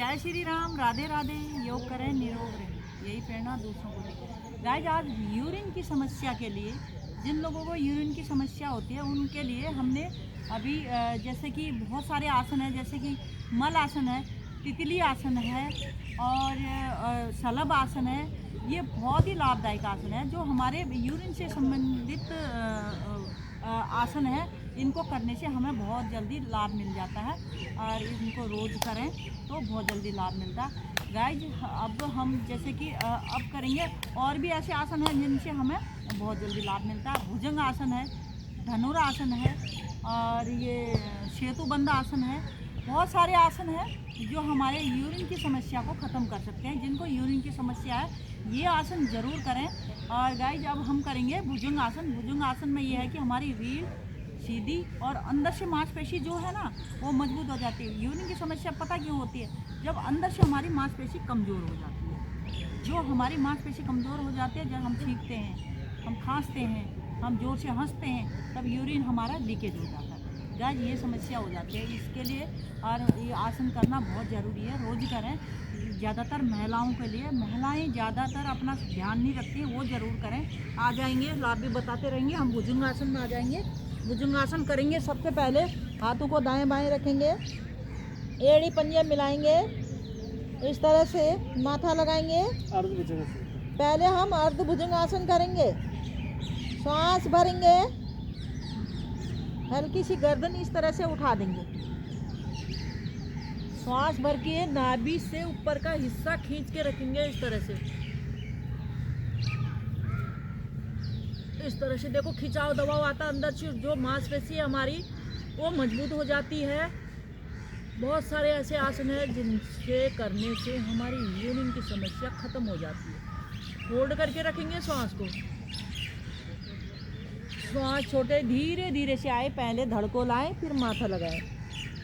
जय श्री राम, राधे राधे। योग करें, निरोग रहें, यही प्रेरणा दूसरों को दें। गाइस, आज यूरिन की समस्या के लिए, जिन लोगों को यूरिन की समस्या होती है उनके लिए हमने अभी जैसे कि बहुत सारे आसन हैं, जैसे कि मल आसन है, तितली आसन है और शलभ आसन है। ये बहुत ही लाभदायक आसन है जो हमारे यूरिन से संबंधित आसन है। इनको करने से हमें बहुत जल्दी लाभ मिल जाता है और इनको रोज़ करें तो बहुत जल्दी लाभ मिलता है। गाइज, अब हम जैसे कि अब करेंगे और भी ऐसे आसन हैं जिनसे हमें बहुत जल्दी लाभ मिलता है। भुजंग आसन है, धनुरासन है और ये सेतुबंध आसन है। बहुत सारे आसन हैं जो हमारे यूरिन की समस्या को ख़त्म कर सकते हैं। जिनको यूरिन की समस्या है ये आसन ज़रूर करें। और गाइज, अब हम करेंगे भुजंग आसन। भुजंग आसन में ये है कि हमारी रीढ़ सीधी और अंदर से मांसपेशी जो है ना वो मजबूत हो जाती है। यूरिन की समस्या पता क्यों होती है? जब अंदर से हमारी मांसपेशी कमज़ोर हो जाती है। जो हमारी मांसपेशी कमज़ोर हो जाती है, जब हम छींकते हैं, हम खांसते हैं, हम ज़ोर से हंसते हैं, तब यूरिन हमारा लीकेज हो जाता है। गाइस, ये समस्या हो जाती है। इसके लिए और ये आसन करना बहुत ज़रूरी है, रोज़ करें। ज़्यादातर महिलाओं के लिए, महिलाएं ज़्यादातर अपना ध्यान नहीं रखती हैं, वो ज़रूर करें। आ जाएंगे, लाभ भी बताते रहेंगे। हम भुजंग आसन में आ जाएंगे। भुजंग आसन करेंगे। सबसे पहले हाथों को दाएं बाएं रखेंगे, एड़ी पंजे मिलाएंगे, इस तरह से माथा लगाएंगे। पहले हम अर्ध भुजंग आसन करेंगे। सांस भरेंगे, हल्की सी गर्दन इस तरह से उठा देंगे। सांस भर के नाभि से ऊपर का हिस्सा खींच के रखेंगे इस तरह से। इस तरह से देखो, खिंचाव दबाव आता है अंदर से, जो मांसपेशी हमारी वो मजबूत हो जाती है। बहुत सारे ऐसे आसन हैं जिनसे करने से हमारी यूरिन की समस्या खत्म हो जाती है। होल्ड करके रखेंगे सांस को। सांस छोटे धीरे धीरे से आए, पहले धड़ को लाएं, फिर माथा लगाएं।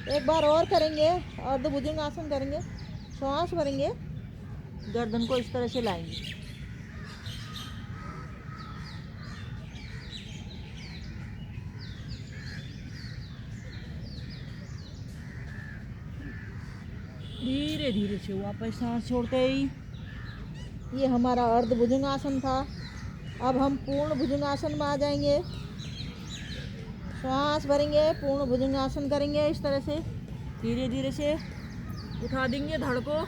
एक बार और करेंगे, अर्ध भुजंग आसन करेंगे। सांस भरेंगे, गर्दन को इस तरह से लाएंगे। धीरे धीरे से वापस सांस छोड़ते ही। ये हमारा अर्ध भुजंग आसन था। अब हम पूर्ण भुजंग आसन में आ जाएंगे। सांस भरेंगे, पूर्ण भुजंग आसन करेंगे। इस तरह से धीरे धीरे से उठा देंगे धड़ को।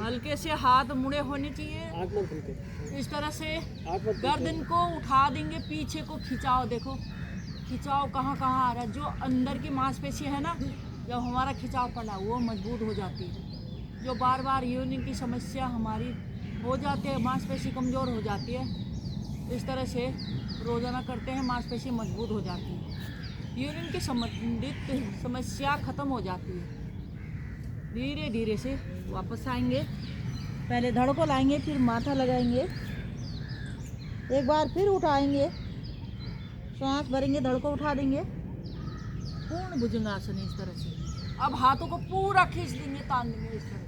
हल्के से हाथ मुड़े होने चाहिए। इस तरह से गर्दन को उठा देंगे, पीछे को खिंचाव। देखो खिंचाव कहाँ कहाँ आ रहा है। जो अंदर की मांसपेशी है ना, जब हमारा खिंचाव पड़ा वो मजबूत हो जाती है। जो बार बार यूरिन की समस्या हमारी हो जाती है, मांसपेशी कमज़ोर हो जाती है, इस तरह से रोज़ाना करते हैं, मांसपेशी मजबूत हो जाती है, यूरिन की संबंधित समस्या ख़त्म हो जाती है। धीरे धीरे से वापस आएंगे। पहले धड़ को लाएंगे, फिर माथा लगाएंगे। एक बार फिर उठाएंगे, सांस भरेंगे, धड़ को उठा देंगे। पूर्ण भुजंग आसन इस तरह से। अब हाथों को पूरा खींच देंगे, तान देंगे इस तरह से।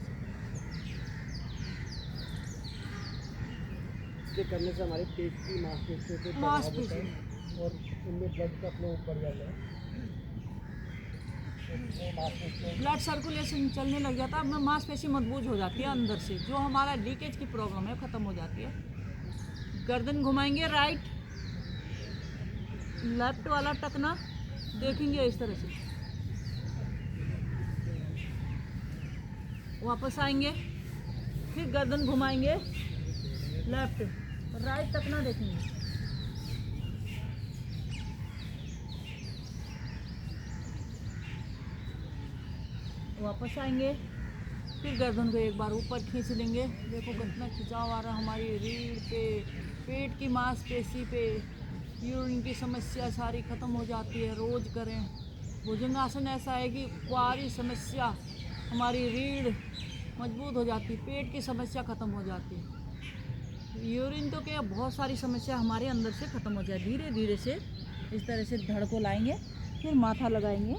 इसके करने से हमारे पेट की मांसपेशियों पे प्रभाव होता है और उनमें ब्लड का फ्लो बढ़ जाता है। ब्लड सर्कुलेशन चलने लग जाता है, अब मांसपेशी मजबूत हो जाती है अंदर से। जो हमारा लीकेज की प्रॉब्लम है ख़त्म हो जाती है। गर्दन घुमाएंगे, राइट लेफ्ट वाला टकना देखेंगे इस तरह से। वापस आएंगे, फिर गर्दन घुमाएंगे, लेफ्ट राइट टकना देखेंगे। वापस आएंगे, फिर गर्दन को एक बार ऊपर खींच लेंगे। देखो कितना खिंचाव आ रहा है हमारी रीढ़ पे, पेट की मांसपेशी पे। यूरिन की समस्या सारी ख़त्म हो जाती है। रोज़ करें। भुजंग आसन ऐसा है कि सारी समस्या हमारी रीढ़ मजबूत हो जाती है, पेट की समस्या ख़त्म हो जाती है। यूरिन तो क्या, बहुत सारी समस्या हमारे अंदर से ख़त्म हो जाए। धीरे धीरे से इस तरह से धड़ को लाएंगे, फिर माथा लगाएंगे।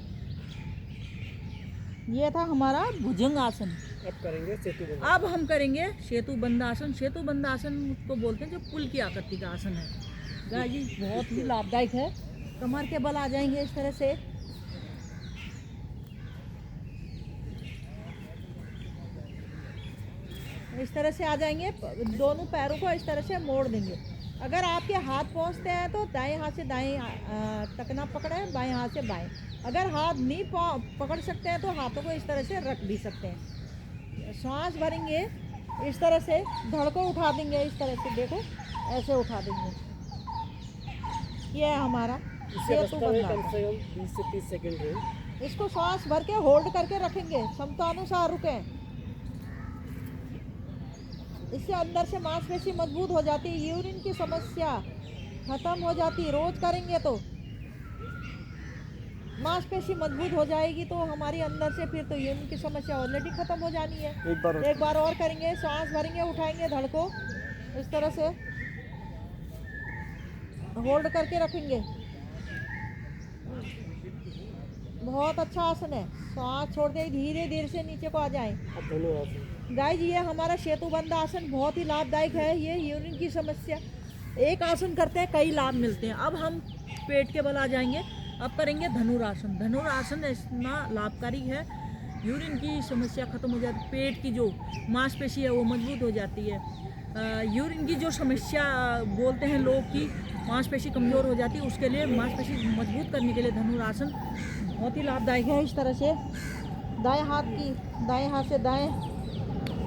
ये था हमारा भुजंग आसन। अब करेंगे सेतुबंध। अब हम करेंगे सेतुबंध आसन। सेतुबंध आसन को बोलते हैं जो पुल की आकृति का आसन है। गाजी, बहुत ही लाभदायक है। कमर के बल आ जाएंगे इस तरह से। इस तरह से आ जाएंगे, दोनों पैरों को इस तरह से मोड़ देंगे। अगर आपके हाथ पहुंचते हैं तो दाएं हाथ से दाएं टकना पकड़ें, बाएं हाथ से बाएं। अगर हाथ नहीं पकड़ सकते हैं तो हाथों को इस तरह से रख भी सकते हैं। सांस भरेंगे इस तरह से, धड़ को उठा देंगे इस तरह से, देखो ऐसे उठा देंगे। ये है हमारा इससे सेतु रास्ता में बंधा। कम से कम 20 से 30 सेकंड रहे। इसको सांस भर के होल्ड करके रखेंगे, क्षमतानुसार रुकें। इससे अंदर से मांसपेशी मजबूत हो जाती है, यूरिन की समस्या खत्म हो जाती है। रोज करेंगे तो मांसपेशी मजबूत हो जाएगी, तो हमारी अंदर से फिर तो यूरिन की समस्या ऑलरेडी खत्म हो जानी है। एक बार और करेंगे, सांस भरेंगे, उठाएंगे धड़ को इस तरह से होल्ड करके रखेंगे। बहुत अच्छा आसन है। सांस छोड़ दे, धीरे धीरे से नीचे को आ जाएं। धन्यवाद गाइस, ये हमारा सेतुबंध आसन बहुत ही लाभदायक है। ये यूरिन की समस्या, एक आसन करते हैं कई लाभ मिलते हैं। अब हम पेट के बल आ जाएंगे। अब करेंगे धनुरासन। धनुरासन इतना लाभकारी है, यूरिन की समस्या खत्म हो जाती है, पेट की जो मांसपेशी है वो मजबूत हो जाती है। यूरिन की जो समस्या बोलते हैं लोग कि मांसपेशी कमज़ोर हो जाती है, उसके लिए मांसपेशी मजबूत करने के लिए धनुरासन बहुत ही लाभदायक है। इस तरह से दाएं हाथ से दाएं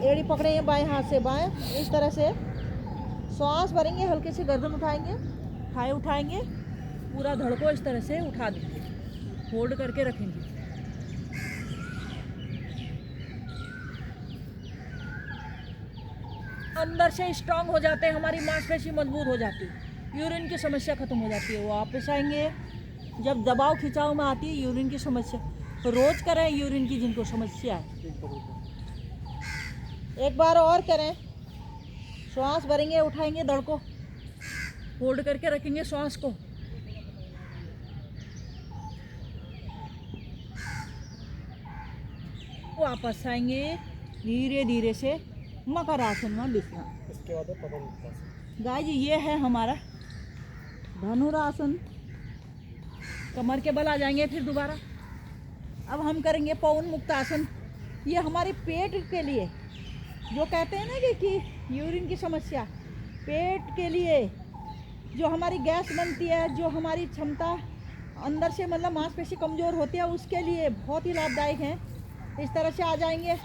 एड़ी पकड़ेंगे, बाएं हाथ से बाएं, इस तरह से सांस भरेंगे, हल्के से गर्दन उठाएंगे, थाई उठाएंगे, पूरा धड़ को इस तरह से उठा देंगे, होल्ड करके रखेंगे। अंदर से स्ट्रांग हो जाते हैं, हमारी मांसपेशी मजबूत हो जाती है, यूरिन की समस्या खत्म हो जाती है। वापस आएंगे। जब दबाव खिंचाव में आती है यूरिन की समस्या, तो रोज करें यूरिन की जिनको समस्या है। एक बार और करें। श्वास भरेंगे, उठाएंगे धड़ को, होल्ड करके रखेंगे श्वास को। वापस आएंगे धीरे धीरे से मकर आसन में विश्राम। इसके बाद है पवन मुक्त आसन। गाइस, ये है हमारा धनुरासन। कमर के बल आ जाएंगे फिर दोबारा। अब हम करेंगे पवन मुक्त आसन। ये हमारे पेट के लिए, जो कहते हैं ना कि यूरिन की समस्या, पेट के लिए जो हमारी गैस बनती है, जो हमारी क्षमता अंदर से मतलब मांसपेशी कमज़ोर होती है, उसके लिए बहुत ही लाभदायक है। इस तरह से आ जाएंगे,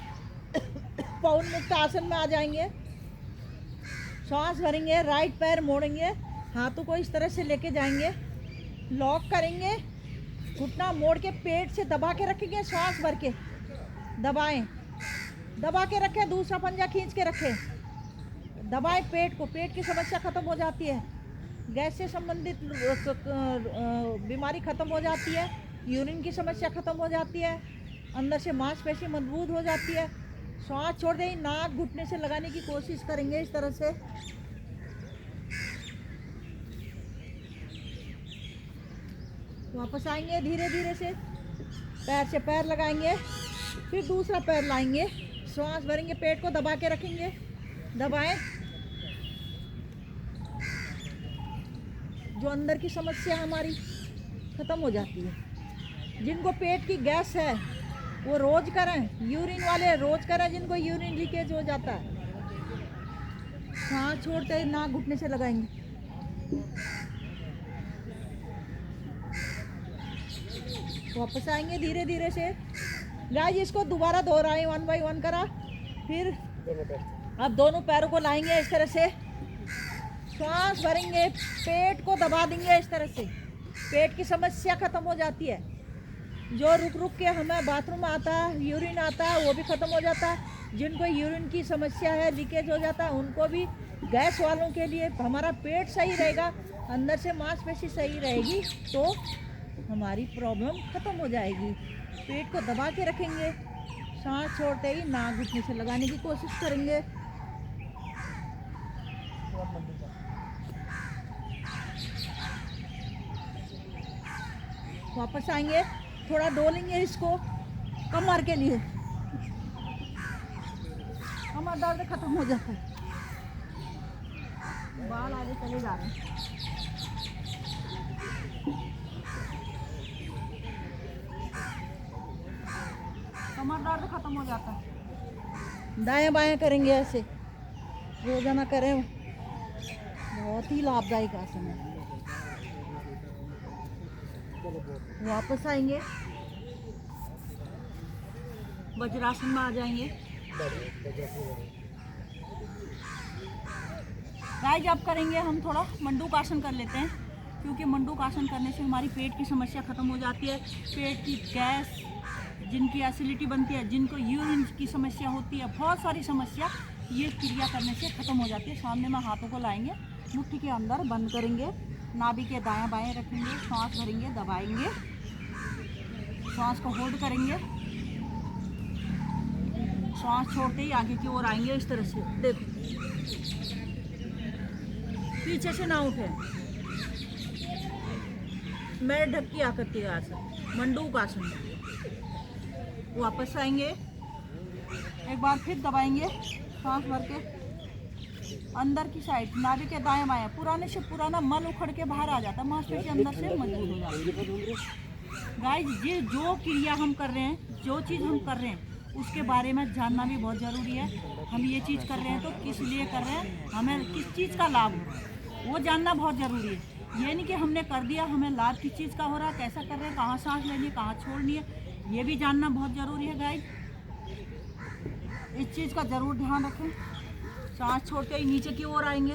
पवन मुक्त आसन में आ जाएंगे। सांस भरेंगे, राइट पैर मोड़ेंगे, हाथों को इस तरह से लेके जाएंगे, लॉक करेंगे, घुटना मोड़ के पेट से दबा के रखेंगे, सांस भर के दबाएं, दबा के रखें, दूसरा पंजा खींच के रखें, दबाएं पेट को। पेट की समस्या खत्म हो जाती है, गैस से संबंधित बीमारी खत्म हो जाती है, यूरिन की समस्या खत्म हो जाती है, अंदर से मांसपेशी मजबूत हो जाती है। सांस छोड़ दें, नाक घुटने से लगाने की कोशिश करेंगे इस तरह से। वापस आएंगे धीरे धीरे से, पैर से पैर लगाएंगे, फिर दूसरा पैर लाएंगे, सांस भरेंगे, पेट को दबा के रखेंगे, दबाएं। जो अंदर की समस्या हमारी खत्म हो जाती है। जिनको पेट की गैस है वो रोज करें, यूरिन वाले रोज करें, जिनको यूरिन लीकेज हो जाता है। सांस छोड़ते ही नाक घुटने से लगाएंगे। वापस आएंगे धीरे धीरे से। गाइस, इसको दोबारा दोहराएं, 1 बाय 1 करा। फिर अब दोनों पैरों को लाएंगे इस तरह से, सांस भरेंगे, पेट को दबा देंगे इस तरह से। पेट की समस्या खत्म हो जाती है। जो रुक रुक के हमें बाथरूम आता है, यूरिन आता है, वो भी खत्म हो जाता है। जिनको यूरिन की समस्या है, लीकेज हो जाता है, उनको भी, गैस वालों के लिए हमारा पेट सही रहेगा, अंदर से मांसपेशी सही रहेगी, तो हमारी प्रॉब्लम खत्म हो जाएगी। पेट को दबा के रखेंगे, सांस छोड़ते ही नाक घुटने से लगाने की कोशिश करेंगे। वापस आएंगे, थोड़ा डोलेंगे इसको कमर के लिए, कमर दर्द खत्म हो जाता है। बाल आगे चले जा रहे हैं। कमर दर्द खत्म हो जाता है। दाएं बाएं करेंगे ऐसे, रोजाना करें, बहुत ही लाभदायक आसन है। वापस आएंगे, वज्रासन में आ जाएंगे। गाइस अब करेंगे हम थोड़ा मंडूक आसन कर लेते हैं, क्योंकि मंडूक आसन करने से हमारी पेट की समस्या ख़त्म हो जाती है। पेट की गैस, जिनकी एसिडिटी बनती है, जिनको यूरिन की समस्या होती है, बहुत सारी समस्या ये क्रिया करने से ख़त्म हो जाती है। सामने में हाथों को लाएंगे, मुट्ठी के अंदर बंद करेंगे, नाभि के दाएं बाएं रखेंगे, सांस भरेंगे, दबाएंगे, सांस को होल्ड करेंगे, सांस छोड़ते ही आगे की ओर आएंगे। इस तरह से देखो, पीछे से ना उठे, मैल ढक्की आकृति का आसन, मंडूक आसन। वापस आएंगे, एक बार फिर दबाएंगे, सांस भर के अंदर की साइड, नाभि के दाएं बाएं, पुराने से पुराना मल उखड़ के बाहर आ जाता है, मांसपेशी अंदर से मजबूत हो जाती है। गाइस ये जो क्रिया हम कर रहे हैं, जो चीज़ हम कर रहे हैं, उसके बारे में जानना भी बहुत ज़रूरी है। हम ये चीज़ कर रहे हैं तो किस लिए कर रहे हैं, हमें किस चीज़ का लाभ हो रहा है, वो जानना बहुत ज़रूरी है। ये नहीं कि हमने कर दिया, हमें लाभ किस चीज़ का हो रहा है, कैसा कर रहे हैं, कहाँ सांस लेनी है, कहाँ छोड़नी है, ये भी जानना बहुत ज़रूरी है। गाइस इस चीज़ का ज़रूर ध्यान रखें। सांस छोड़ते ही नीचे की ओर आएंगे,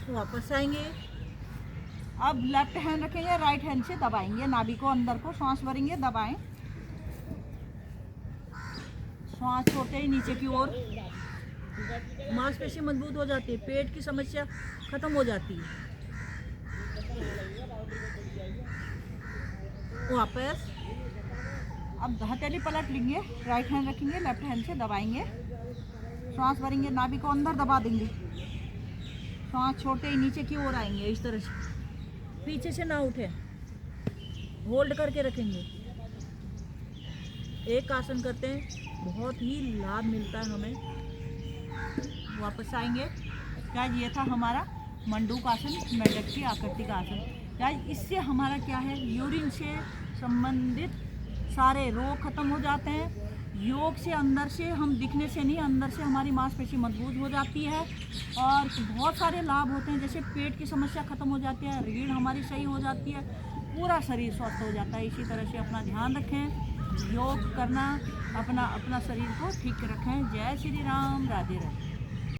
वापस आएंगे। अब लेफ्ट हैंड रखेंगे, राइट हैंड से दबाएंगे नाभि को, अंदर को सांस भरेंगे, दबाएं, सांस छोड़ते ही नीचे की ओर, मांसपेशी मजबूत हो जाती है, पेट की समस्या खत्म हो जाती है। वापस अब हथेली पलट लेंगे, राइट हैंड रखेंगे, लेफ्ट हैंड से दबाएंगे, सांस भरेंगे, नाभि को अंदर दबा देंगे, सांस छोड़ते ही नीचे की ओर आएंगे। इस तरह से पीछे से ना उठे, होल्ड करके रखेंगे। एक आसन करते हैं, बहुत ही लाभ मिलता है हमें। वापस आएंगे। गाइस ये था हमारा मंडूक आसन, मेंढक की आकृति का आसन। गाइस इससे हमारा क्या है, यूरिन से संबंधित सारे रोग खत्म हो जाते हैं। योग से अंदर से, हम दिखने से नहीं, अंदर से हमारी मांसपेशी मजबूत हो जाती है और बहुत सारे लाभ होते हैं। जैसे पेट की समस्या खत्म हो जाती है, रीढ़ हमारी सही हो जाती है, पूरा शरीर स्वस्थ हो जाता है। इसी तरह से अपना ध्यान रखें, योग करना, अपना शरीर को ठीक रखें। जय श्री राम, राधे राधे।